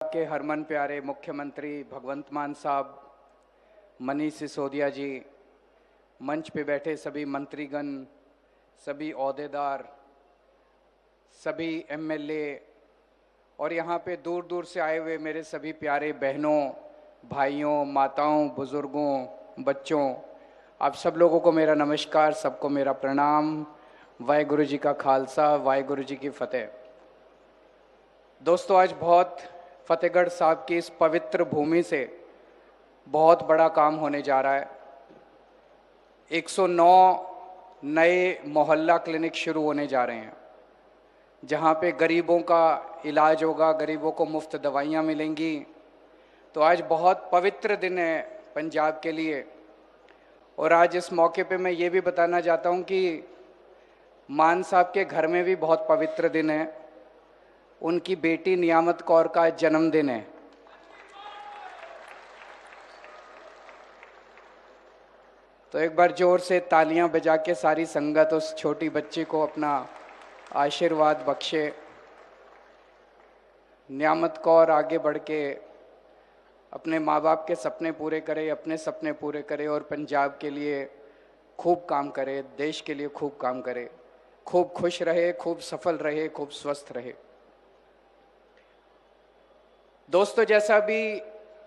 के हरमन प्यारे मुख्यमंत्री भगवंत मान साहब, मनीष सिसोदिया जी, मंच पे बैठे सभी मंत्रीगण, सभी ओहदेदार, सभी एमएलए और यहाँ पे दूर दूर से आए हुए मेरे सभी प्यारे बहनों, भाइयों, माताओं, बुजुर्गों, बच्चों, आप सब लोगों को मेरा नमस्कार, सबको मेरा प्रणाम। वाहेगुरु जी का खालसा, वाहेगुरु जी की फतेह। दोस्तों, आज बहुत फतेहगढ़ साहब की इस पवित्र भूमि से बहुत बड़ा काम होने जा रहा है। 109 नए मोहल्ला क्लिनिक शुरू होने जा रहे हैं, जहां पे गरीबों का इलाज होगा, गरीबों को मुफ्त दवाइयां मिलेंगी। तो आज बहुत पवित्र दिन है पंजाब के लिए। और आज इस मौके पे मैं ये भी बताना चाहता हूं कि मान साहब के घर में भी बहुत पवित्र दिन है। उनकी बेटी नियामत कौर का जन्मदिन है। तो एक बार जोर से तालियां बजा के सारी संगत उस छोटी बच्ची को अपना आशीर्वाद बख्शे। नियामत कौर आगे बढ़ के अपने माँ बाप के सपने पूरे करे, अपने सपने पूरे करे और पंजाब के लिए खूब काम करे, देश के लिए खूब काम करे, खूब खुश रहे, खूब सफल रहे, खूब स्वस्थ रहे। दोस्तों, जैसा भी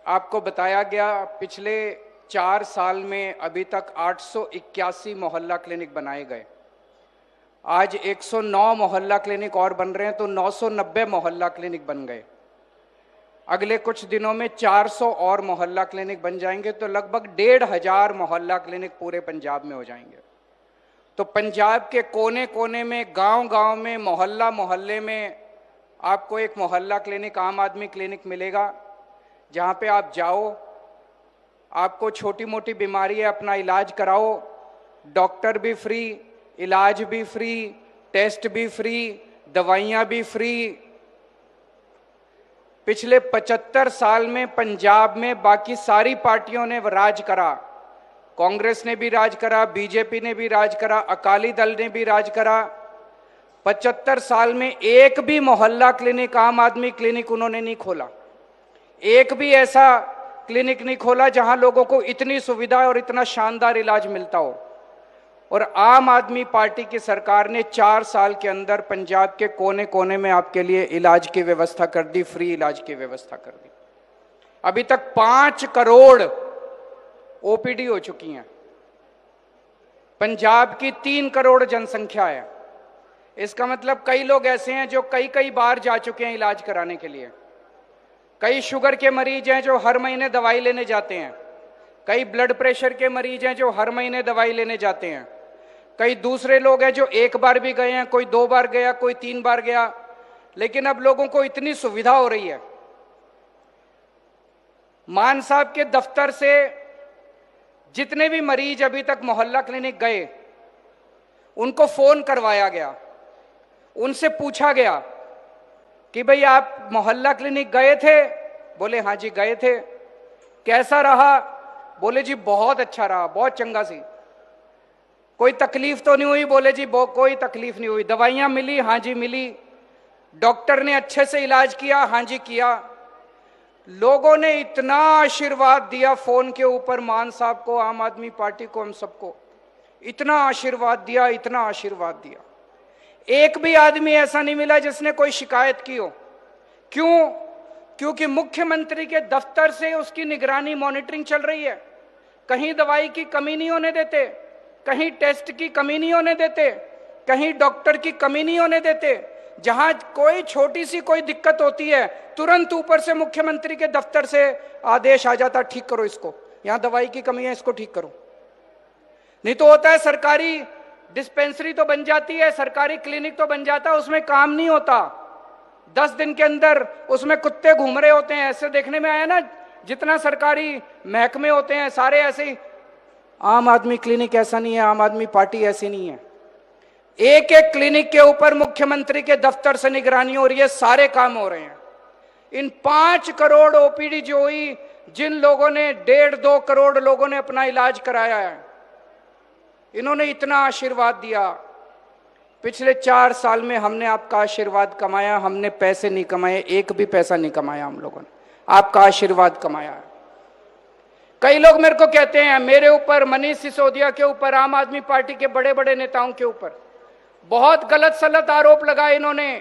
आपको बताया गया, पिछले 4 साल में अभी तक 881 मोहल्ला क्लिनिक बनाए गए। आज 109 मोहल्ला क्लिनिक और बन रहे हैं, तो 990 मोहल्ला क्लिनिक बन गए। अगले कुछ दिनों में 400 और मोहल्ला क्लिनिक बन जाएंगे, तो लगभग 1500 मोहल्ला क्लिनिक पूरे पंजाब में हो जाएंगे। तो पंजाब के कोने कोने में, गांव गांव में, मोहल्ला मोहल्ले में आपको एक मोहल्ला क्लिनिक, आम आदमी क्लिनिक मिलेगा, जहां पे आप जाओ, आपको छोटी मोटी बीमारी है, अपना इलाज कराओ, डॉक्टर भी फ्री, इलाज भी फ्री, टेस्ट भी फ्री, दवाइयां भी फ्री। पिछले 75 साल में पंजाब में बाकी सारी पार्टियों ने राज करा। कांग्रेस ने भी राज करा, बीजेपी ने भी राज करा, अकाली दल ने भी राज करा। 75 साल में एक भी मोहल्ला क्लिनिक, आम आदमी क्लिनिक उन्होंने नहीं खोला। एक भी ऐसा क्लिनिक नहीं खोला जहां लोगों को इतनी सुविधा और इतना शानदार इलाज मिलता हो। और आम आदमी पार्टी की सरकार ने 4 साल के अंदर पंजाब के कोने कोने में आपके लिए इलाज की व्यवस्था कर दी, फ्री इलाज की व्यवस्था कर दी। अभी तक 5 करोड़ ओपीडी हो चुकी हैं। पंजाब की 3 करोड़ जनसंख्या है। इसका मतलब कई लोग ऐसे हैं जो कई कई बार जा चुके हैं इलाज कराने के लिए। कई शुगर के मरीज हैं जो हर महीने दवाई लेने जाते हैं। कई ब्लड प्रेशर के मरीज हैं जो हर महीने दवाई लेने जाते हैं। कई दूसरे लोग हैं जो 1 बार भी गए हैं, कोई 2 बार गया, कोई 3 बार गया। लेकिन अब लोगों को इतनी सुविधा हो रही है। मान साहब के दफ्तर से जितने भी मरीज अभी तक मोहल्ला क्लिनिक गए, उनको फोन करवाया गया, उनसे पूछा गया कि भाई आप मोहल्ला क्लिनिक गए थे? बोले हाँ जी गए थे। कैसा रहा? बोले जी बहुत अच्छा रहा, बहुत चंगा सी। कोई तकलीफ तो नहीं हुई? बोले जी कोई तकलीफ नहीं हुई। दवाइयां मिली? हाँ जी मिली। डॉक्टर ने अच्छे से इलाज किया? हाँ जी किया। लोगों ने इतना आशीर्वाद दिया फोन के ऊपर मान साहब को, आम आदमी पार्टी को, हम सबको इतना आशीर्वाद दिया, इतना आशीर्वाद दिया। एक भी आदमी ऐसा नहीं मिला जिसने कोई शिकायत की हो। क्यों? क्योंकि मुख्यमंत्री के दफ्तर से उसकी निगरानी, मॉनिटरिंग चल रही है। कहीं दवाई की कमी नहीं होने देते, कहीं टेस्ट की कमी नहीं होने देते, कहीं डॉक्टर की कमी नहीं होने देते। जहां कोई छोटी सी कोई दिक्कत होती है, तुरंत ऊपर से मुख्यमंत्री के दफ्तर से आदेश आ जाता, ठीक करो इसको, यहां दवाई की कमी है, इसको ठीक करो। नहीं तो होता है सरकारी डिस्पेंसरी तो बन जाती है, सरकारी क्लिनिक तो बन जाता है, उसमें काम नहीं होता। 10 दिन के अंदर उसमें कुत्ते घूम रहे होते हैं। ऐसे देखने में आया ना, जितना सरकारी महकमे होते हैं सारे ऐसे ही। आम आदमी क्लिनिक ऐसा नहीं है, आम आदमी पार्टी ऐसी नहीं है। एक एक क्लिनिक के ऊपर मुख्यमंत्री के दफ्तर से निगरानी हो रही है, सारे काम हो रहे हैं। इन 5 करोड़ ओपीडी जो हुई, जिन लोगों ने 1.5-2 करोड़ लोगों ने अपना इलाज कराया है, इन्होंने इतना आशीर्वाद दिया, पिछले 4 साल में हमने आपका आशीर्वाद कमाया, हमने पैसे नहीं कमाए, एक भी पैसा नहीं कमाया हम लोगों ने, आपका आशीर्वाद कमाया है। कई लोग मेरे को कहते हैं, मेरे ऊपर, मनीष सिसोदिया के ऊपर, आम आदमी पार्टी के बड़े बड़े नेताओं के ऊपर बहुत गलत सलत आरोप लगाए इन्होंने।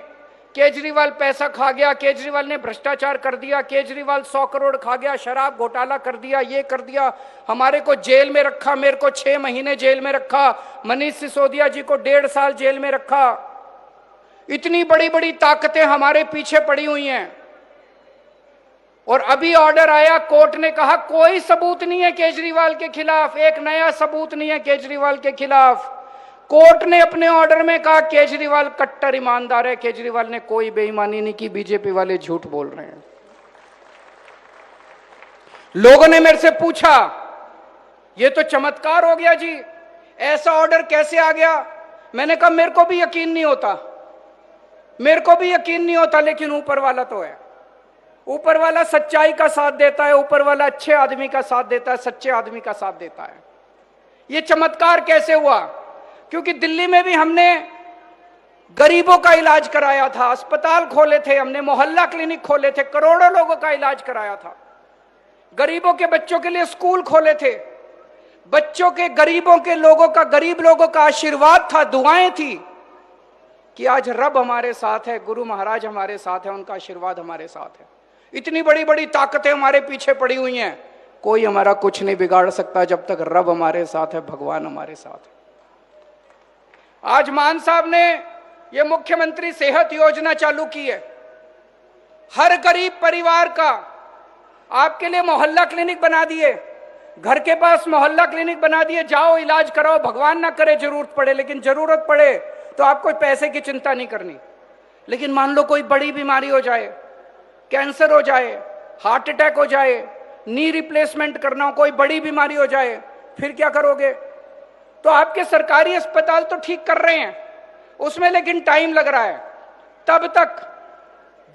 केजरीवाल पैसा खा गया, केजरीवाल ने भ्रष्टाचार कर दिया, केजरीवाल 100 करोड़ खा गया, शराब घोटाला कर दिया, ये कर दिया, हमारे को जेल में रखा, मेरे को 6 महीने जेल में रखा, मनीष सिसोदिया जी को 1.5 साल जेल में रखा। इतनी बड़ी बड़ी ताकतें हमारे पीछे पड़ी हुई हैं। और अभी ऑर्डर आया, कोर्ट ने कहा कोई सबूत नहीं है केजरीवाल के खिलाफ, एक नया सबूत नहीं है केजरीवाल के खिलाफ। कोर्ट ने अपने ऑर्डर में कहा केजरीवाल कट्टर ईमानदार है, केजरीवाल ने कोई बेईमानी नहीं की, बीजेपी वाले झूठ बोल रहे हैं। लोगों ने मेरे से पूछा, ये तो चमत्कार हो गया जी, ऐसा ऑर्डर कैसे आ गया? मैंने कहा मेरे को भी यकीन नहीं होता, मेरे को भी यकीन नहीं होता, लेकिन ऊपर वाला तो है। ऊपर वाला सच्चाई का साथ देता है, ऊपर वाला अच्छे आदमी का साथ देता है, सच्चे आदमी का साथ देता है। ये चमत्कार कैसे हुआ? क्योंकि दिल्ली में भी हमने गरीबों का इलाज कराया था, अस्पताल खोले थे, हमने मोहल्ला क्लिनिक खोले थे, करोड़ों लोगों का इलाज कराया था। गरीबों के बच्चों के लिए स्कूल खोले थे, बच्चों के, गरीबों के लोगों का, गरीब लोगों का आशीर्वाद था, दुआएं थी कि आज रब हमारे साथ है, गुरु महाराज हमारे साथ है, उनका आशीर्वाद हमारे साथ है। इतनी बड़ी बड़ी ताकतें हमारे पीछे पड़ी हुई हैं, कोई हमारा कुछ नहीं बिगाड़ सकता जब तक रब हमारे साथ है, भगवान हमारे साथ है। आज मान साहब ने ये मुख्यमंत्री सेहत योजना चालू की है। हर गरीब परिवार का आपके लिए मोहल्ला क्लिनिक बना दिए, घर के पास मोहल्ला क्लिनिक बना दिए, जाओ इलाज कराओ, भगवान ना करे जरूरत पड़े, लेकिन जरूरत पड़े तो आपको पैसे की चिंता नहीं करनी। लेकिन मान लो कोई बड़ी बीमारी हो जाए, कैंसर हो जाए, हार्ट अटैक हो जाए, नी रिप्लेसमेंट करना हो, कोई बड़ी बीमारी हो जाए, फिर क्या करोगे? तो आपके सरकारी अस्पताल तो ठीक कर रहे हैं उसमें, लेकिन टाइम लग रहा है। तब तक,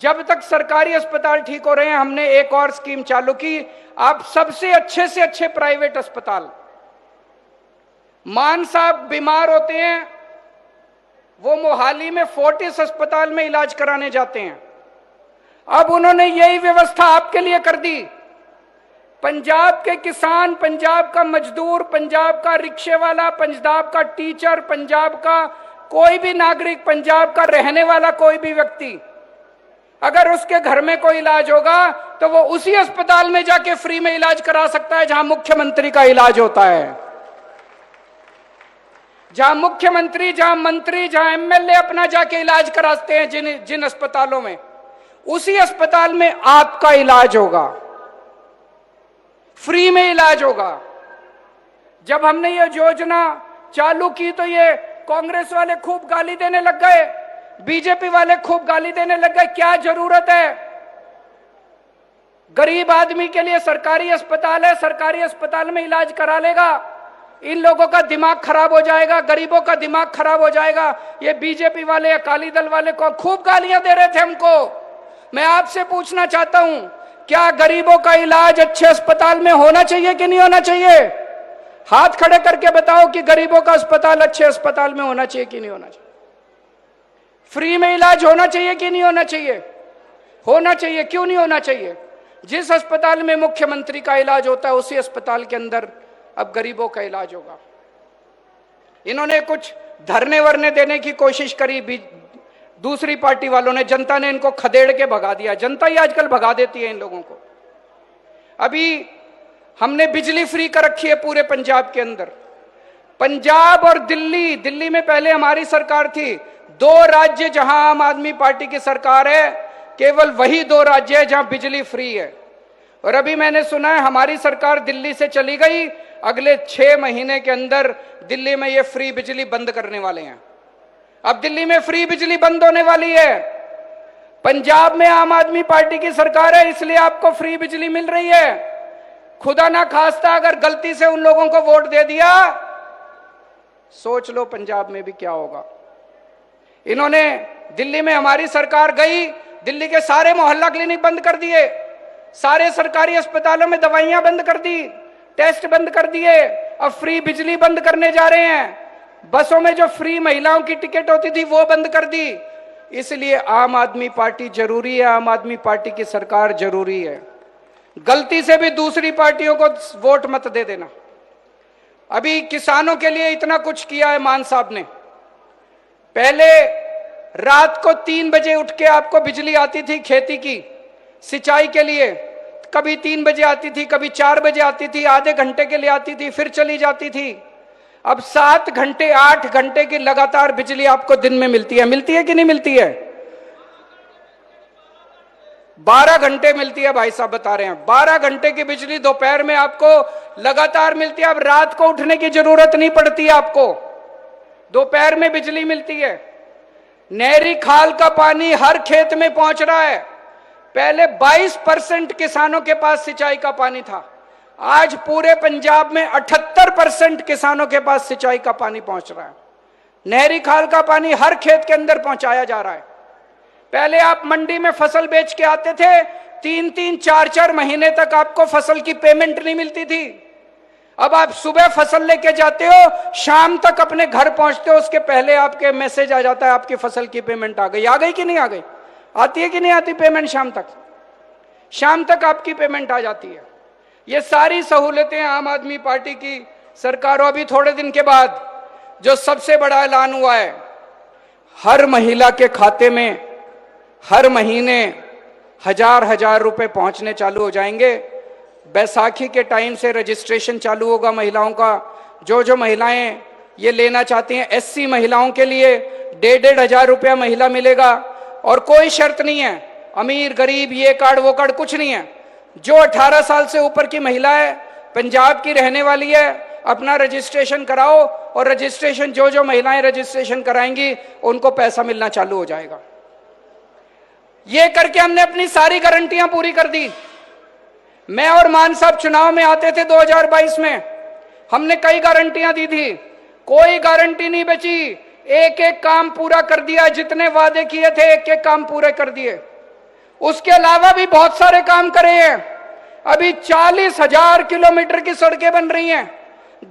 जब तक सरकारी अस्पताल ठीक हो रहे हैं, हमने एक और स्कीम चालू की, आप सबसे अच्छे से अच्छे प्राइवेट अस्पताल, मान साहब बीमार होते हैं, वो मोहाली में फोर्टिस अस्पताल में इलाज कराने जाते हैं। अब उन्होंने यही व्यवस्था आपके लिए कर दी। पंजाब के किसान, पंजाब का मजदूर, पंजाब का रिक्शे वाला, पंजाब का टीचर, पंजाब का कोई भी नागरिक, पंजाब का रहने वाला कोई भी व्यक्ति, अगर उसके घर में कोई इलाज होगा तो वो उसी अस्पताल में जाके फ्री में इलाज करा सकता है जहां मुख्यमंत्री का इलाज होता है। जहां मुख्यमंत्री, जहां मंत्री, जहां एमएलए अपना जाके इलाज कराते हैं, जिन अस्पतालों में, उसी अस्पताल में आपका इलाज होगा, फ्री में इलाज होगा। जब हमने ये योजना चालू की तो ये कांग्रेस वाले खूब गाली देने लग गए, बीजेपी वाले खूब गाली देने लग गए, क्या जरूरत है? गरीब आदमी के लिए सरकारी अस्पताल है, सरकारी अस्पताल में इलाज करा लेगा। इन लोगों का दिमाग खराब हो जाएगा, गरीबों का दिमाग खराब हो जाएगा। ये बीजेपी वाले, अकाली दल वाले को खूब गालियां दे रहे थे हमको। मैं आपसे पूछना चाहता हूं, क्या गरीबों का इलाज अच्छे अस्पताल में होना चाहिए कि नहीं होना चाहिए? हाथ खड़े करके बताओ कि गरीबों का अस्पताल अच्छे अस्पताल में होना चाहिए कि नहीं होना चाहिए? फ्री में इलाज होना चाहिए कि नहीं होना चाहिए? होना चाहिए। क्यों नहीं होना चाहिए? जिस अस्पताल में मुख्यमंत्री का इलाज होता है उसी अस्पताल के अंदर अब गरीबों का इलाज होगा। इन्होंने कुछ धरने वरने देने की कोशिश करी, दूसरी पार्टी वालों ने, जनता ने इनको खदेड़ के भगा दिया। जनता ही आजकल भगा देती है इन लोगों को। अभी हमने बिजली फ्री कर रखी है पूरे पंजाब के अंदर। पंजाब और दिल्ली, दिल्ली में पहले हमारी सरकार थी, 2 राज्य जहां आम आदमी पार्टी की सरकार है, केवल वही 2 राज्य है जहां बिजली फ्री है। और अभी मैंने सुना है हमारी सरकार दिल्ली से चली गई, अगले 6 महीने के अंदर दिल्ली में ये फ्री बिजली बंद करने वाले हैं। अब दिल्ली में फ्री बिजली बंद होने वाली है। पंजाब में आम आदमी पार्टी की सरकार है, इसलिए आपको फ्री बिजली मिल रही है। खुदा ना खास्ता अगर गलती से उन लोगों को वोट दे दिया, सोच लो पंजाब में भी क्या होगा। इन्होंने, दिल्ली में हमारी सरकार गई, दिल्ली के सारे मोहल्ला क्लिनिक बंद कर दिए, सारे सरकारी अस्पतालों में दवाइयां बंद कर दी, टेस्ट बंद कर दिए, अब फ्री बिजली बंद करने जा रहे हैं। बसों में जो फ्री महिलाओं की टिकट होती थी वो बंद कर दी। इसलिए आम आदमी पार्टी जरूरी है, आम आदमी पार्टी की सरकार जरूरी है। गलती से भी दूसरी पार्टियों को वोट मत दे देना। अभी किसानों के लिए इतना कुछ किया है मान साहब ने। पहले रात को 3 बजे उठ के आपको बिजली आती थी खेती की सिंचाई के लिए, कभी 3 बजे आती थी, कभी 4 बजे आती थी, आधे घंटे के लिए आती थी, फिर चली जाती थी। अब 7 घंटे 8 घंटे की लगातार बिजली आपको दिन में मिलती है कि नहीं मिलती है? 12 घंटे मिलती है भाई साहब बता रहे हैं। 12 घंटे की बिजली दोपहर में आपको लगातार मिलती है। अब रात को उठने की जरूरत नहीं पड़ती आपको, दोपहर में बिजली मिलती है। नहरी खाल का पानी हर खेत में पहुंच रहा है। पहले 22% किसानों के पास सिंचाई का पानी था, आज पूरे पंजाब में 78% किसानों के पास सिंचाई का पानी पहुंच रहा है। नहरी खाल का पानी हर खेत के अंदर पहुंचाया जा रहा है। पहले आप मंडी में फसल बेच के आते थे, 3-3 4-4 महीने तक आपको फसल की पेमेंट नहीं मिलती थी। अब आप सुबह फसल लेके जाते हो, शाम तक अपने घर पहुंचते हो, उसके पहले आपके मैसेज आ जाता है आपकी फसल की पेमेंट आ गई कि नहीं आ गई? आती है कि नहीं आती पेमेंट? शाम तक आपकी पेमेंट आ जाती है। ये सारी सहूलतें आम आदमी पार्टी की सरकार। अभी थोड़े दिन के बाद जो सबसे बड़ा ऐलान हुआ है, हर महिला के खाते में हर महीने 1000 रुपए पहुंचने चालू हो जाएंगे। बैसाखी के टाइम से रजिस्ट्रेशन चालू होगा महिलाओं का। जो महिलाएं ये लेना चाहती हैं, SC महिलाओं के लिए 1,500 रुपया महिला मिलेगा और कोई शर्त नहीं है, अमीर गरीब ये कार्ड वो कार्ड कुछ नहीं है। जो 18 साल से ऊपर की महिला है, पंजाब की रहने वाली है, अपना रजिस्ट्रेशन कराओ और रजिस्ट्रेशन जो महिलाएं रजिस्ट्रेशन कराएंगी उनको पैसा मिलना चालू हो जाएगा। ये करके हमने अपनी सारी गारंटियां पूरी कर दी। मैं और मान साहब चुनाव में आते थे 2022 में, हमने कई गारंटियां दी थी, कोई गारंटी नहीं बची। एक एक काम पूरा कर दिया, जितने वादे किए थे एक एक काम पूरे कर दिए। उसके अलावा भी बहुत सारे काम करे हैं। अभी 40,000 किलोमीटर की सड़कें बन रही हैं,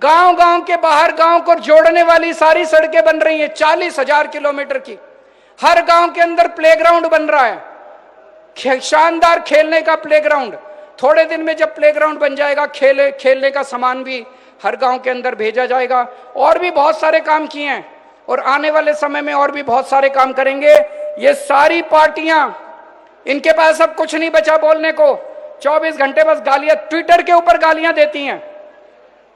गांव-गांव के बाहर गांव को जोड़ने वाली सारी सड़कें बन रही हैं 40,000 किलोमीटर की। हर गांव के अंदर प्लेग्राउंड बन रहा है, शानदार खेलने का प्लेग्राउंड। थोड़े दिन में जब प्लेग्राउंड बन जाएगा, खेलने का सामान भी हर गांव के अंदर भेजा जाएगा। और भी बहुत सारे काम किए हैं और आने वाले समय में और भी बहुत सारे काम करेंगे। ये सारी पार्टियां, इनके पास अब कुछ नहीं बचा बोलने को। 24 घंटे बस गालियां, ट्विटर के ऊपर गालियां देती हैं,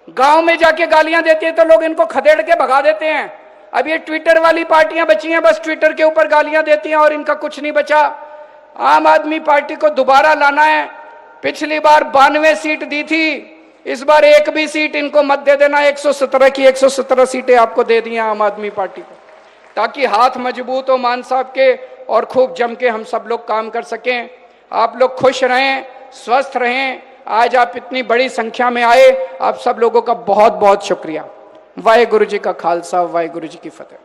गांव में जाके गालियां देती हैं तो लोग इनको खदेड़ के भगा देते हैं। अब ये ट्विटर वाली पार्टियां बची हैं, बस ट्विटर के ऊपर गालियां देती हैं और इनका कुछ नहीं बचा। आम आदमी पार्टी को दोबारा लाना है। पिछली बार 92 सीट दी थी, इस बार एक भी सीट इनको मत दे देना। 117 की 117 सीटें आपको दे दी आम आदमी पार्टी को, ताकि हाथ मजबूत हो मान साहब के और खूब जम के हम सब लोग काम कर सकें। आप लोग खुश रहें, स्वस्थ रहें। आज आप इतनी बड़ी संख्या में आए, आप सब लोगों का बहुत बहुत शुक्रिया। वाहेगुरु जी का खालसा, वाहेगुरु जी की फतेह।